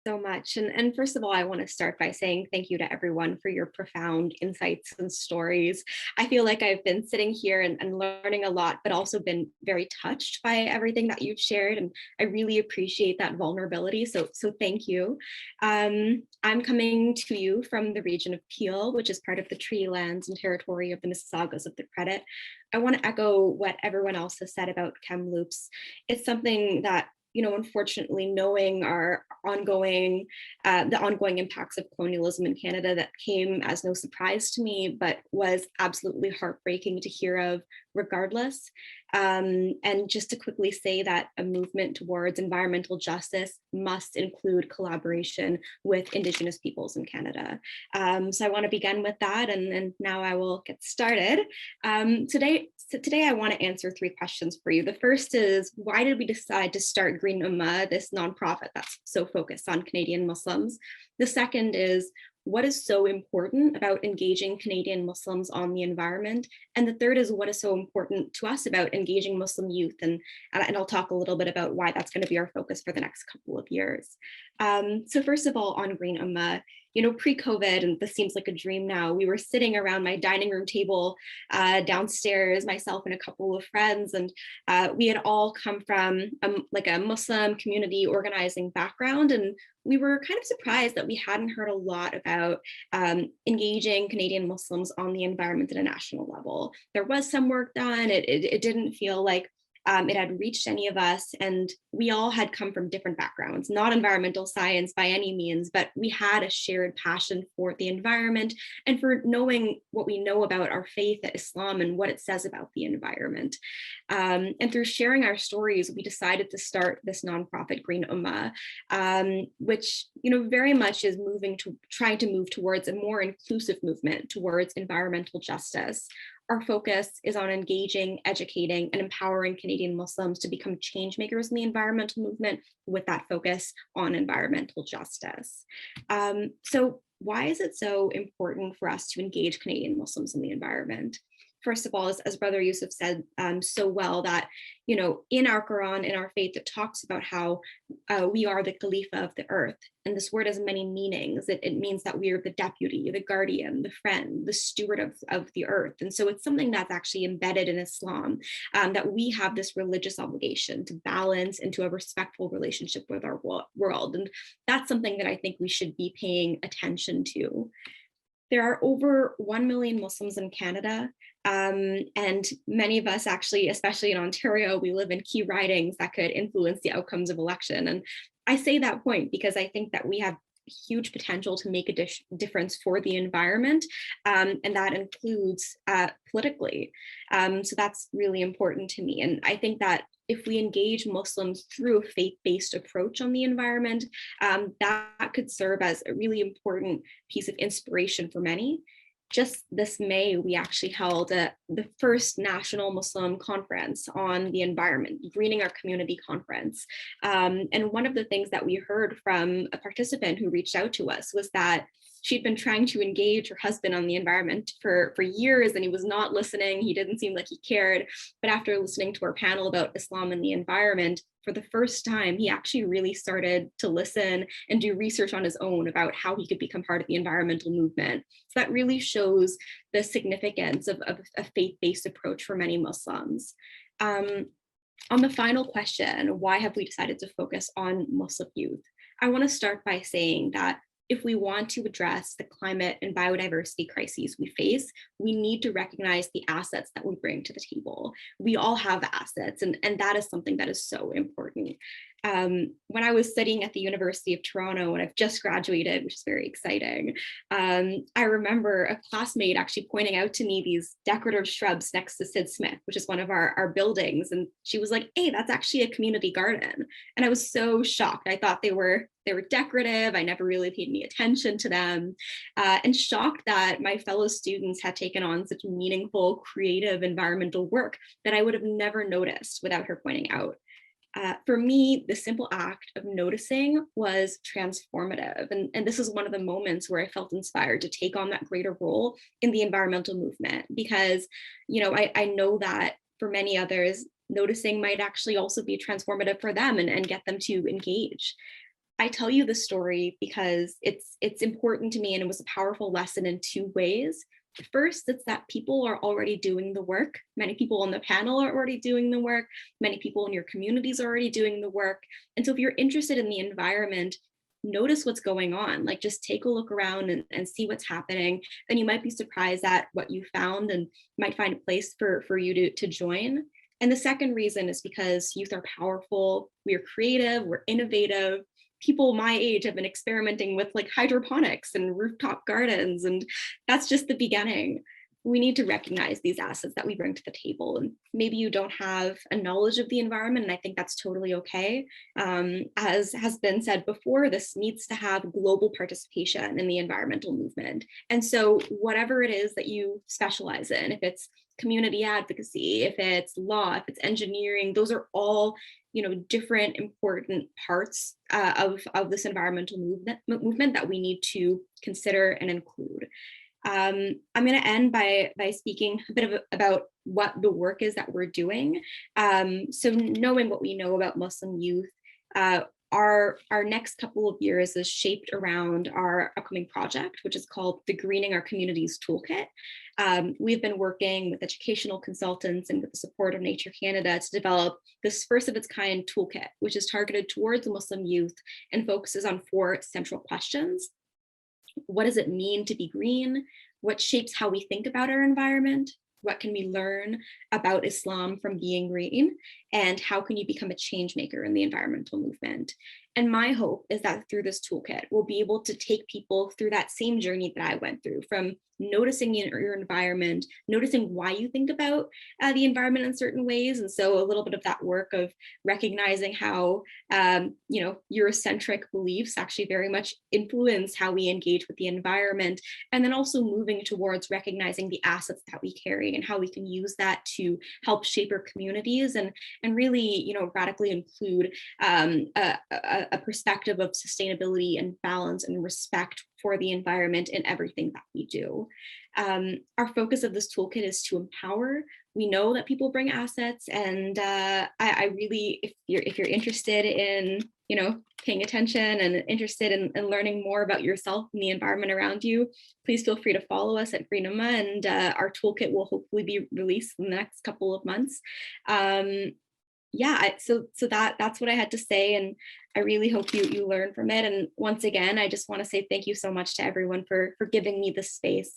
So much. And first of all, I want to start by saying thank you to everyone for your profound insights and stories. I feel like I've been sitting here and learning a lot, but also been very touched by everything that you've shared. And I really appreciate that vulnerability. So thank you. I'm coming to you from the region of Peel, which is part of the Treaty Lands and territory of the Mississaugas of the Credit. I want to echo what everyone else has said about Kamloops. It's something that unfortunately, knowing our ongoing, the ongoing impacts of colonialism in Canada, that came as no surprise to me, but was absolutely heartbreaking to hear of regardless. And just to quickly say that a movement towards environmental justice must include collaboration with Indigenous peoples in Canada. So I want to begin with that, and now I will get started. Today I want to answer three questions for you. The first is, why did we decide to start Green Ummah, this nonprofit that's so focused on Canadian Muslims? The second is, what is so important about engaging Canadian Muslims on the environment? And the third is, what is so important to us about engaging Muslim youth? And I'll talk a little bit about why that's going to be our focus for the next couple of years. So first of all, on Green Ummah, pre-COVID, and this seems like a dream now, we were sitting around my dining room table downstairs, myself and a couple of friends, and we had all come from like a Muslim community organizing background, and we were kind of surprised that we hadn't heard a lot about engaging Canadian Muslims on the environment at a national level. There was some work done. It didn't feel like it had reached any of us, and we all had come from different backgrounds, not environmental science by any means, but we had a shared passion for the environment and for knowing what we know about our faith at Islam and what it says about the environment. And through sharing our stories, we decided to start this nonprofit Green Ummah, which very much is trying to move towards a more inclusive movement towards environmental justice. Our focus is on engaging, educating, and empowering Canadian Muslims to become change makers in the environmental movement, with that focus on environmental justice. So why is it so important for us to engage Canadian Muslims in the environment? First of all, as Brother Yusuf said so well, that in our Quran, in our faith, it talks about how we are the Khalifa of the earth. And this word has many meanings. It means that we are the deputy, the guardian, the friend, the steward of the earth. And so it's something that's actually embedded in Islam, that we have this religious obligation to balance into a respectful relationship with our world. And that's something that I think we should be paying attention to. There are over 1 million Muslims in Canada, and many of us actually, especially in Ontario, we live in key ridings that could influence the outcomes of election. And I say that point because I think that we have huge potential to make a difference for the environment, and that includes politically. So that's really important to me. And I think that if we engage Muslims through a faith-based approach on the environment, that could serve as a really important piece of inspiration for many. Just this May, we actually held the first National Muslim Conference on the environment, Greening Our Community Conference. And one of the things that we heard from a participant who reached out to us was that she'd been trying to engage her husband on the environment for years, and he was not listening. He didn't seem like he cared. But after listening to our panel about Islam and the environment, for the first time, he actually really started to listen and do research on his own about how he could become part of the environmental movement. So that really shows the significance of a faith-based approach for many Muslims. On the final question, why have we decided to focus on Muslim youth? I want to start by saying that if we want to address the climate and biodiversity crises we face, we need to recognize the assets that we bring to the table. We all have assets, and that is something that is so important. When I was studying at the University of Toronto, and I've just graduated, which is very exciting, I remember a classmate actually pointing out to me these decorative shrubs next to Sid Smith, which is one of our buildings. And she was like, hey, that's actually a community garden. And I was so shocked. I thought they were decorative. I never really paid any attention to them, and shocked that my fellow students had taken on such meaningful, creative environmental work that I would have never noticed without her pointing out. For me, the simple act of noticing was transformative. And this is one of the moments where I felt inspired to take on that greater role in the environmental movement, because, I know that for many others, noticing might actually also be transformative for them and get them to engage. I tell you the story because it's important to me, and it was a powerful lesson in two ways. First, it's that people are already doing the work. Many people on the panel are already doing the work. Many people in your communities are already doing the work. And so if you're interested in the environment, notice what's going on. Like, just take a look around and see what's happening. Then you might be surprised at what you found and might find a place for you to join. And the second reason is because youth are powerful, we are creative, we're innovative. People my age have been experimenting with like hydroponics and rooftop gardens, and that's just the beginning. We need to recognize these assets that we bring to the table. And maybe you don't have a knowledge of the environment, and I think that's totally okay. As has been said before, this needs to have global participation in the environmental movement. And so whatever it is that you specialize in, if it's community advocacy, if it's law, if it's engineering, those are all, you know, different important parts of this environmental movement that we need to consider and include. I'm going to end by speaking a bit about what the work is that we're doing. So knowing what we know about Muslim youth, our next couple of years is shaped around our upcoming project, which is called the Greening Our Communities Toolkit. We've been working with educational consultants and with the support of Nature Canada to develop this first of its kind toolkit, which is targeted towards Muslim youth and focuses on 4 central questions. What does it mean to be green? What shapes how we think about our environment? What can we learn about Islam from being green? And how can you become a change maker in the environmental movement? And my hope is that through this toolkit, we'll be able to take people through that same journey that I went through, from noticing your environment, noticing why you think about the environment in certain ways. And so a little bit of that work of recognizing how, you know, Eurocentric beliefs actually very much influence how we engage with the environment. And then also moving towards recognizing the assets that we carry and how we can use that to help shape our communities and really, you know, radically include a perspective of sustainability and balance and respect for the environment in everything that we do. Our focus of this toolkit is to empower. We know that people bring assets, and I really, if you're interested in, you know, paying attention and interested in learning more about yourself and the environment around you, please feel free to follow us at Green Ummah, and our toolkit will hopefully be released in the next couple of months. Yeah, so that's what I had to say, and I really hope you learn from it. And once again, I just want to say thank you so much to everyone for giving me this space.